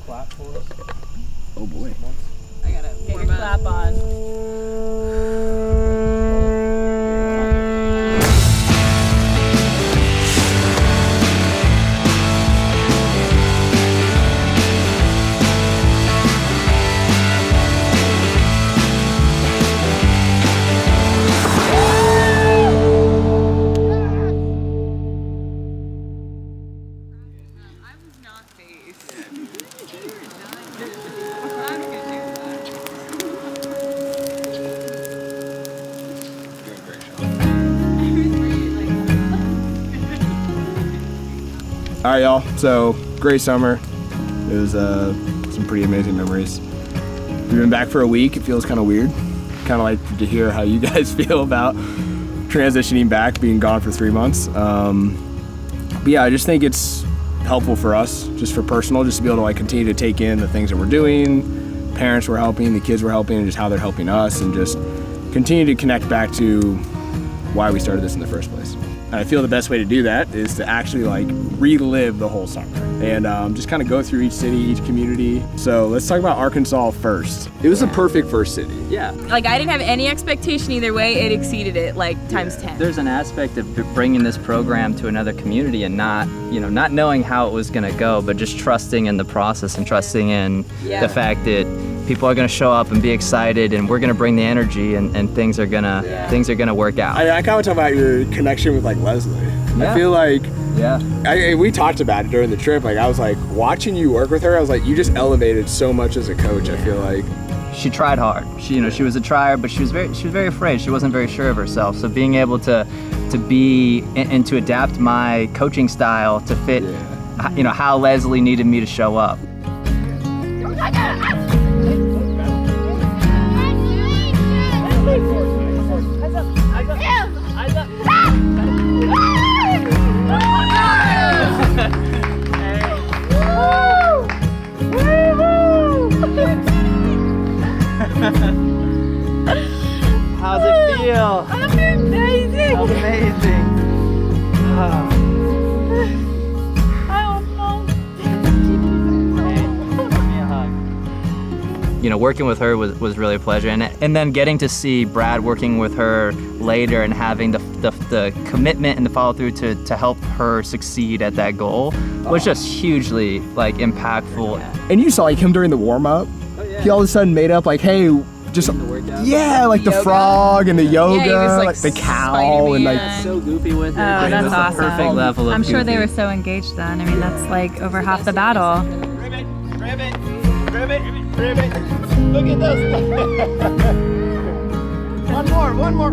clap for us? Oh boy. I gotta get your clap on. All right, y'all. So, great summer. It was some pretty amazing memories. We've been back for a week. It feels kind of weird. Kind of like to hear how you guys feel about transitioning back, being gone for 3 months. But yeah, I just think it's helpful for us, just for personal, just to be able to like continue to take in the things that we're doing, parents we're helping, the kids we're helping, and just how they're helping us, and just continue to connect back to why we started this in the first place. And I feel the best way to do that is to actually like relive the whole summer and just kind of go through each city, each community. So let's talk about Arkansas first. It was a perfect first city. Yeah. Like I didn't have any expectation either way. It exceeded it like times 10. There's an aspect of bringing this program to another community and not knowing how it was going to go, but just trusting in the process and trusting in the fact that people are going to show up and be excited, and we're going to bring the energy, and things are going to work out. I kind of talk about your connection with like Leslie. I feel like we talked about it during the trip. Like I was like watching you work with her. I was like, you just elevated so much as a coach. I feel like she tried hard. She was a trier, but she was very afraid. She wasn't very sure of herself. So being able to be and to adapt my coaching style to fit, how Leslie needed me to show up. How's it feel? Amazing! Amazing! Working with her was really a pleasure, and then getting to see Brad working with her later and having the commitment and the follow through to help her succeed at that goal was just hugely like impactful. And you saw like him during the warm up. He all of a sudden made up like, hey, just like the frog and the yoga, was, like the cow, and like so goofy with it. Oh, that's awesome. Perfect level of I'm sure goofy. they were so engaged then. I mean, that's like over half the battle. Ribbit! Look at those! One more!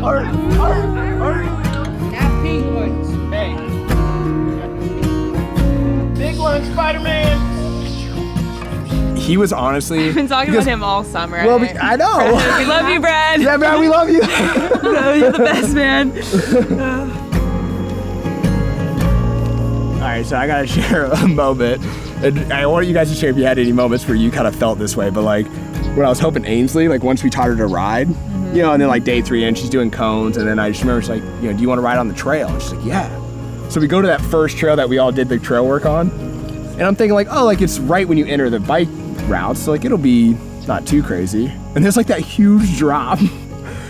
Art! That pink ones. Hey. Big one, Spider-Man! he was honestly. I've been talking about him all summer. Well, I know. We love you, Brad. Yeah, Brad, we love you. You're the best, man. All right, so I gotta share a moment. And I want you guys to share if you had any moments where you kind of felt this way, but like when I was helping Ainsley, like once we taught her to ride, you know, and then like day 3 in, she's doing cones, and then I just remember she's like, you know, do you want to ride on the trail? And she's like, yeah. So we go to that first trail that we all did the trail work on, and I'm thinking like, oh, like it's right when you enter the bike route, so like it'll be not too crazy. And there's like that huge drop,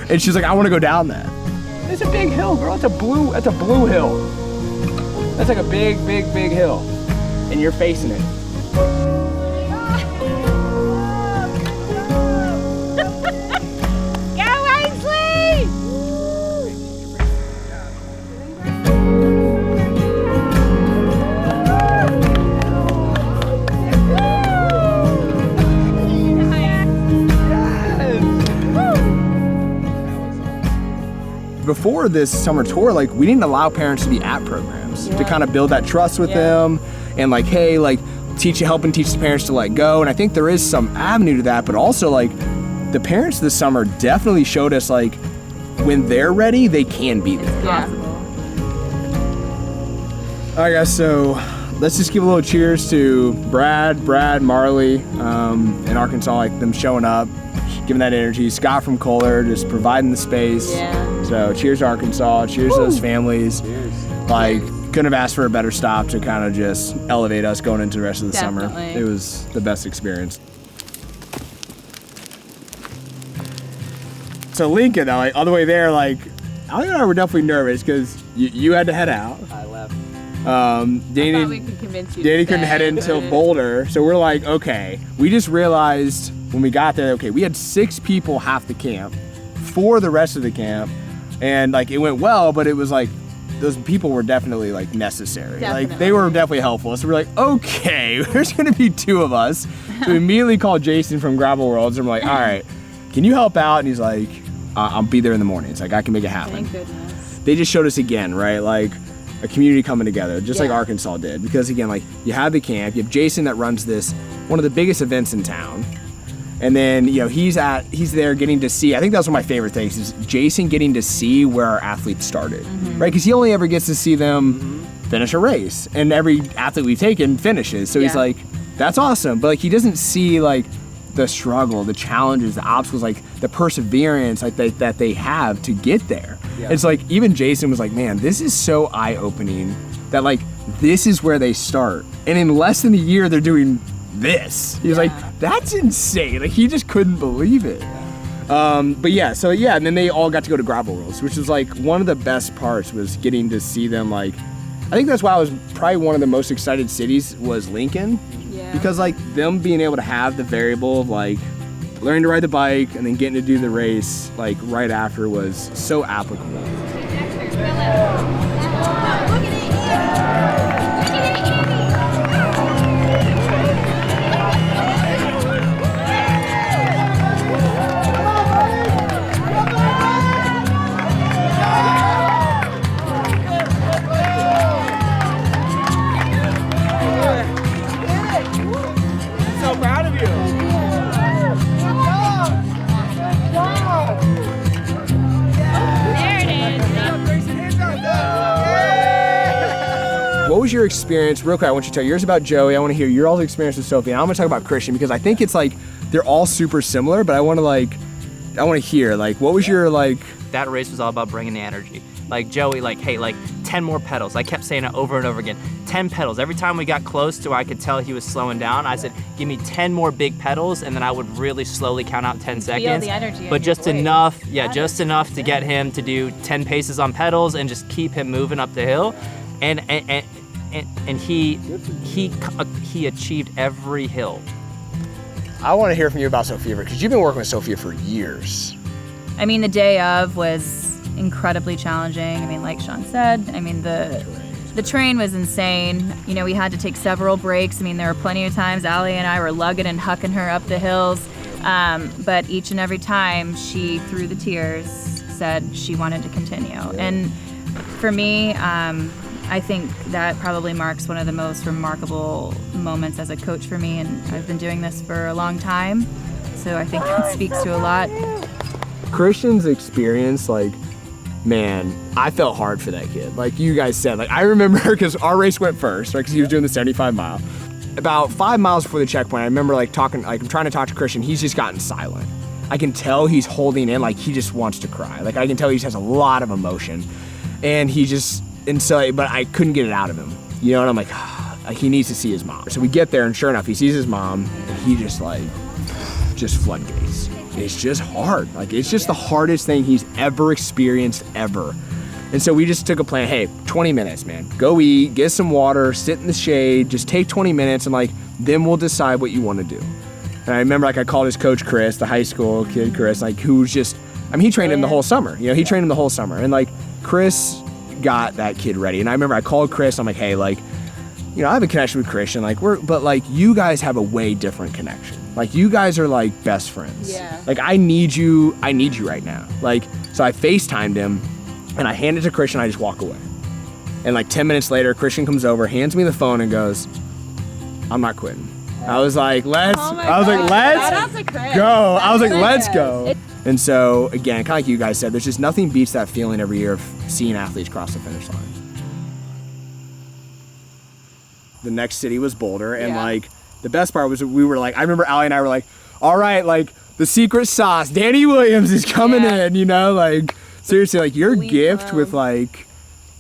and she's like, I want to go down that. It's a big hill, girl. That's a blue hill. That's like a big hill. And you're facing it. Go, Ainsley! Before this summer tour, like we didn't allow parents to be at programs to kind of build that trust with them. And like, hey, like helping teach the parents to let go. And I think there is some avenue to that, but also like the parents this summer definitely showed us like when they're ready, they can be there. Yeah. All right, guys, so let's just give a little cheers to Brad, Marley, in Arkansas, like them showing up, giving that energy. Scott from Kohler, just providing the space. Yeah. So cheers to Arkansas, cheers to those families. Cheers. Like, couldn't have asked for a better stop to kind of just elevate us going into the rest of the summer. Definitely. It was the best experience. So Lincoln, though, like, on the way there, like, Ali and I were definitely nervous because you had to head out. I left. Danny, I thought we could convince you Danny to couldn't stay. head until Boulder, so we're like, okay. We just realized when we got there, okay, we had 6 people half the camp, 4 the rest of the camp, and like it went well, but it was like those people were definitely like necessary. Like they were definitely helpful. So we're like, okay, there's gonna be 2 of us. So we immediately called Jason from Gravel Worlds, and we're like, all right, can you help out? And he's like, I'll be there in the morning. It's like I can make it happen. Thank goodness. They just showed us again, right? Like a community coming together, just like Arkansas did. Because again, like you have the camp, you have Jason that runs this, one of the biggest events in town. And then, you know, he's there getting to see, I think that was one of my favorite things, is Jason getting to see where our athletes started, right? Because he only ever gets to see them finish a race. And every athlete we've taken finishes. So he's like, that's awesome. But like he doesn't see like the struggle, the challenges, the obstacles, like the perseverance like that they have to get there. It's like even Jason was like, man, this is so eye-opening that like this is where they start, and in less than a year they're doing this. He was like, that's insane. Like he just couldn't believe it. But yeah, so yeah, and then they all got to go to Gravel Worlds, which was like one of the best parts, was getting to see them. Like I think that's why I was probably one of the most excited cities was Lincoln, because like them being able to have the variable of like learning to ride the bike and then getting to do the race like right after was so applicable. So proud of you. What was your experience, real quick, I want you to tell yours about Joey, I want to hear your all's experience with Sophie, and I'm going to talk about Christian, because I think it's like, they're all super similar, but I want to hear, like, what was your, like... That race was all about bringing the energy. Like Joey, like, hey, like 10 more pedals. I kept saying it over and over again. 10 pedals. Every time we got close to where I could tell he was slowing down, I said, give me 10 more big pedals, and then I would really slowly count out 10 seconds. the energy in but your just voice. enough, just enough to get him to do 10 paces on pedals and just keep him moving up the hill. And he achieved every hill. I want to hear from you about Sophia, because you've been working with Sophia for years. I mean, the day of was incredibly challenging. I mean, like Sean said, I mean, the terrain was insane. You know, we had to take several breaks. I mean, there were plenty of times Ali and I were lugging and hucking her up the hills. But each and every time she, through the tears, said she wanted to continue. And for me, I think that probably marks one of the most remarkable moments as a coach for me, and I've been doing this for a long time, so I think that speaks to a lot. Christian's experience, like, man, I felt hard for that kid. Like you guys said, like I remember, because our race went first, right, because he was doing the 75 mile. About 5 miles before the checkpoint, I remember like talking, like I'm trying to talk to Christian, he's just gotten silent. I can tell he's holding in, like he just wants to cry. Like I can tell he just has a lot of emotion, and but I couldn't get it out of him, you know, and I'm like, he needs to see his mom. So we get there, and sure enough, he sees his mom, and he just floodgates. It's just hard. Like it's just the hardest thing he's ever experienced ever. And so we just took a plan, hey, 20 minutes, man. Go eat, get some water, sit in the shade, just take 20 minutes, and like, then we'll decide what you want to do. And I remember like I called his coach, Chris, the high school kid, Chris, like who's just, I mean, he trained him the whole summer. You know, he trained him the whole summer. And like Chris got that kid ready. And I remember I called Chris, I'm like, hey, like, you know, I have a connection with Christian, like but like you guys have a way different connection. Like you guys are like best friends. Yeah. Like I need you right now. Like, so I FaceTimed him and I hand it to Christian, I just walk away. And like 10 minutes later, Christian comes over, hands me the phone and goes, I'm not quitting. I was like, let's go. I was like, let's go. And so again, kind of like you guys said, there's just nothing beats that feeling every year of seeing athletes cross the finish line. The next city was Boulder, and like the best part was we were like, I remember Ali and I were like, all right, like the secret sauce, Danny Williams is coming in, you know, like seriously, like your gift with like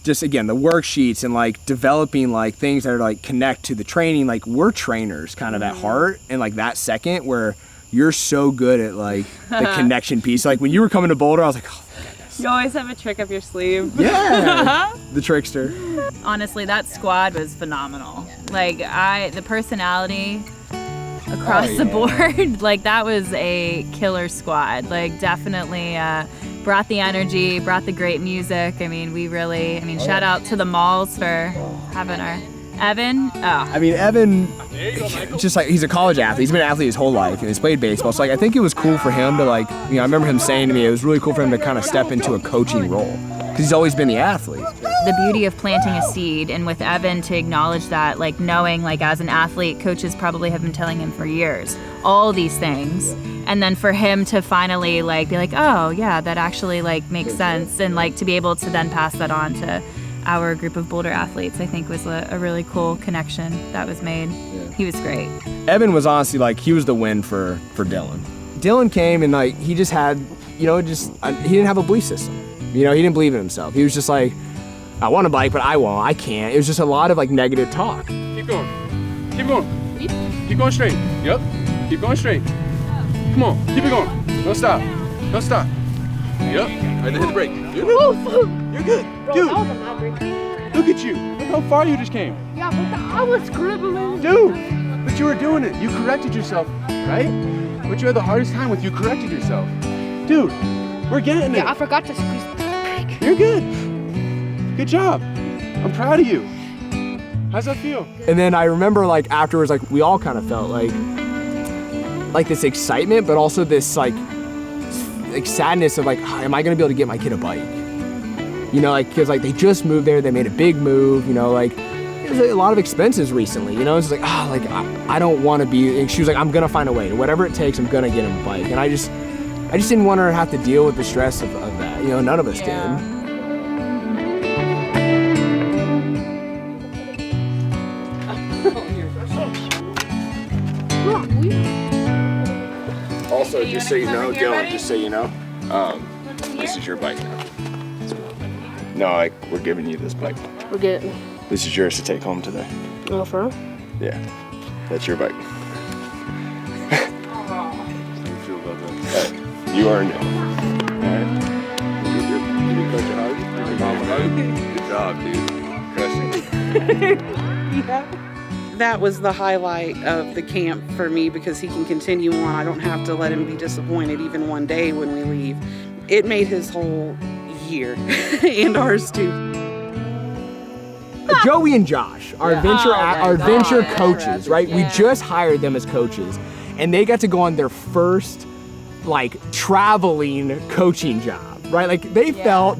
just again the worksheets and like developing like things that are like connect to the training. Like we're trainers kind of at heart, and like that second where you're so good at like the connection piece. Like when you were coming to Boulder, I was like, oh my goodness. You always have a trick up your sleeve. Yeah, the trickster. Honestly, that squad was phenomenal. Like the personality across the board, like that was a killer squad. Like definitely brought the energy, brought the great music. I mean, shout out to the Molls for having our Evan. I mean, Evan, just like he's a college athlete. He's been an athlete his whole life, and he's played baseball. So like, I think it was cool for him to like, I remember him saying to me, it was really cool for him to kind of step into a coaching role because he's always been the athlete. The beauty of planting a seed, and with Evan to acknowledge that, like knowing like as an athlete, coaches probably have been telling him for years all these things, and then for him to finally like be like, oh yeah, that actually like makes sense, and like to be able to then pass that on to our group of Boulder athletes, I think was a really cool connection that was made. He was great. Evan was honestly like, he was the win for Dylan. Dylan came and like, he just had, he didn't have a belief system. He didn't believe in himself. He was just like, I want a bike, but I won't, I can't. It was just a lot of like negative talk. Keep going. Keep going. Keep going straight. Yep. Keep going straight. Come on. Keep it going. Don't stop. Don't stop. Yep. Right there, hit the brake. You're good. Dude, look at you. Look how far you just came. Yeah, but I was scribbling. Dude, but you were doing it. You corrected yourself, right? But you had the hardest time with you corrected yourself. Dude, we're getting it. Yeah, I forgot to squeeze the brake. You're good. Good job. I'm proud of you. How's that feel? And then I remember like afterwards, like we all kind of felt like this excitement, but also this like sadness of like, am I gonna be able to get my kid a bike? Like, cause like they just moved there, they made a big move, like there's a lot of expenses recently, it's like, I don't want to be, and she was like, I'm gonna find a way, whatever it takes, I'm gonna get him a bike. And I just didn't want her to have to deal with the stress of that, none of us did. Also, just so you know, Dylan, just so you know, this is your bike now. No, we're giving you this bike. We're getting. This is yours to take home today. Oh, for real? Yeah, that's your bike. How do you feel about that? You earned it. Alright. Did you coach a hug? Did your mom a hug? Good job, dude. Crushing. Yeah. That was the highlight of the camp for me because he can continue on. I don't have to let him be disappointed even one day when we leave. It made his whole year and ours too. Joey and Josh, our adventure coaches, right? We just hired them as coaches, and they got to go on their first like traveling coaching job, right? Like they felt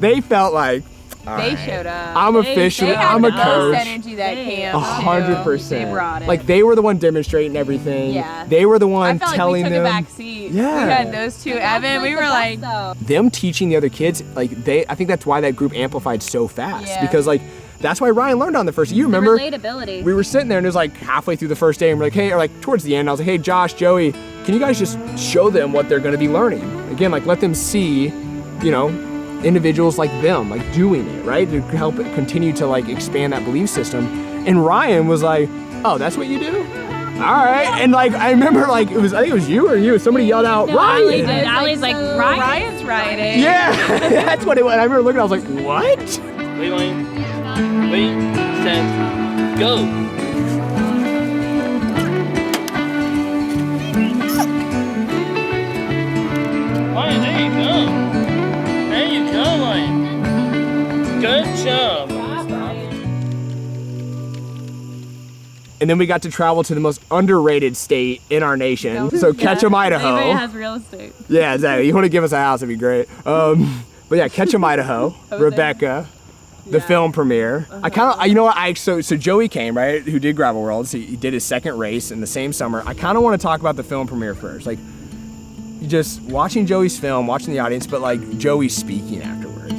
like They showed up. I'm officially, I'm a coach. Energy that camp. 100%. They brought it. Like they were the one demonstrating everything. Yeah. They were the one I felt telling like we took them. a back seat. Yeah. We had those two, Evan. We were like them teaching the other kids. Like I think that's why that group amplified so fast because like that's why Ryan learned on the first. You remember? Relatability. We were sitting there and it was like halfway through the first day and we're like, hey, or like towards the end, I was like, hey, Josh, Joey, can you guys just show them what they're going to be learning? Again, like let them see, individuals like them, like doing it, right? To help it continue to like expand that belief system. And Ryan was like, oh, that's what you do? All right. And like, I remember like, I think it was you or you, somebody yelled out, Ryan. Allie's like, Ryan's riding. Yeah, that's what it was. I remember looking, I was like, what? Wait, set, go. Ryan, there you go. There you go, Ryan. Good job. And then we got to travel to the most underrated state in our nation. So Ketchum, Idaho. Anybody has real estate. Yeah, exactly. You want to give us a house, it'd be great. But yeah, Ketchum, Idaho. Rebecca. The film premiere. I kind of, so Joey came, right, who did Gravel Worlds. He did his second race in the same summer. I kind of want to talk about the film premiere first. Like, just watching Joey's film, watching the audience, but like Joey speaking afterwards.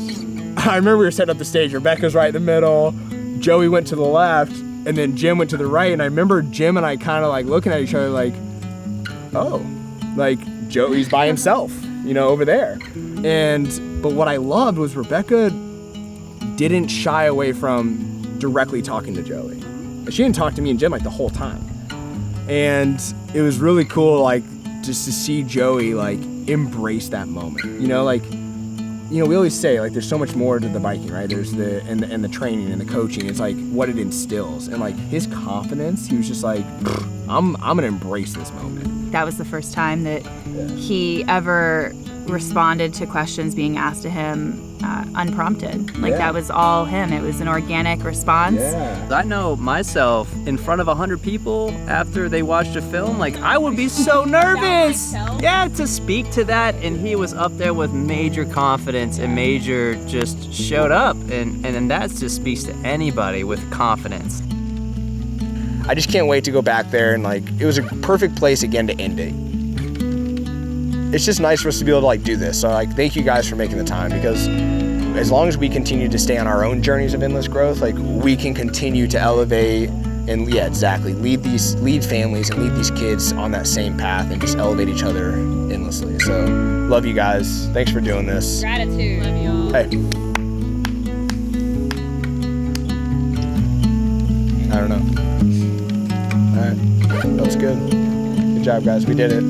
I remember we were setting up the stage. Rebecca's right in the middle. Joey went to the left, and then Jim went to the right. And I remember Jim and I kind of like looking at each other like, oh, like Joey's by himself, over there. But what I loved was Rebecca didn't shy away from directly talking to Joey. She didn't talk to me and Jim like the whole time. And it was really cool, like, just to see Joey like embrace that moment. You know, like, you know, we always say like there's so much more to the biking, right? There's the training and the coaching. It's like what it instills, and like his confidence. He was just like, I'm gonna embrace this moment. That was the first time that he ever responded to questions being asked to him unprompted. Like that was all him. It was an organic response. I know myself in front of 100 people after they watched a film, like I would be so nervous. Yeah, to speak to that, and he was up there with major confidence and major just showed up, and that just speaks to anybody with confidence. I just can't wait to go back there, and like it was a perfect place again to end it. It's just nice for us to be able to like do this. So like thank you guys for making the time, because as long as we continue to stay on our own journeys of endless growth, like we can continue to elevate and lead families and lead these kids on that same path and just elevate each other endlessly. So love you guys. Thanks for doing this. Gratitude. Love you all. Hey. I don't know. All right, that was good. Good job, guys. We did it.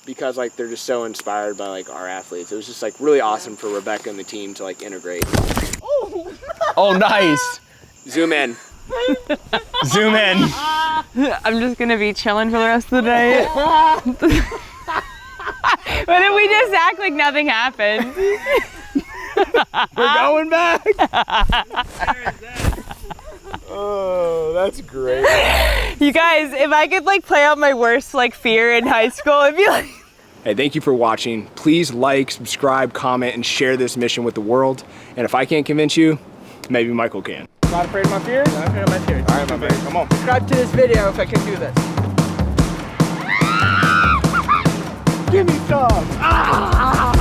Because like they're just so inspired by like our athletes. It was just like really awesome for Rebecca and the team to like integrate. Oh, nice. Zoom in. Zoom in. I'm just gonna be chilling for the rest of the day. But if we just act like nothing happened. We're going back. Oh, that's great. You guys, if I could like play out my worst like fear in high school, it'd be like. Hey, thank you for watching. Please like, subscribe, comment, and share this mission with the world. And if I can't convince you, maybe Michael can. Not afraid of my fears? Not afraid of my fears. All right, my friend, come on. Subscribe to this video if I can do this. Give me some.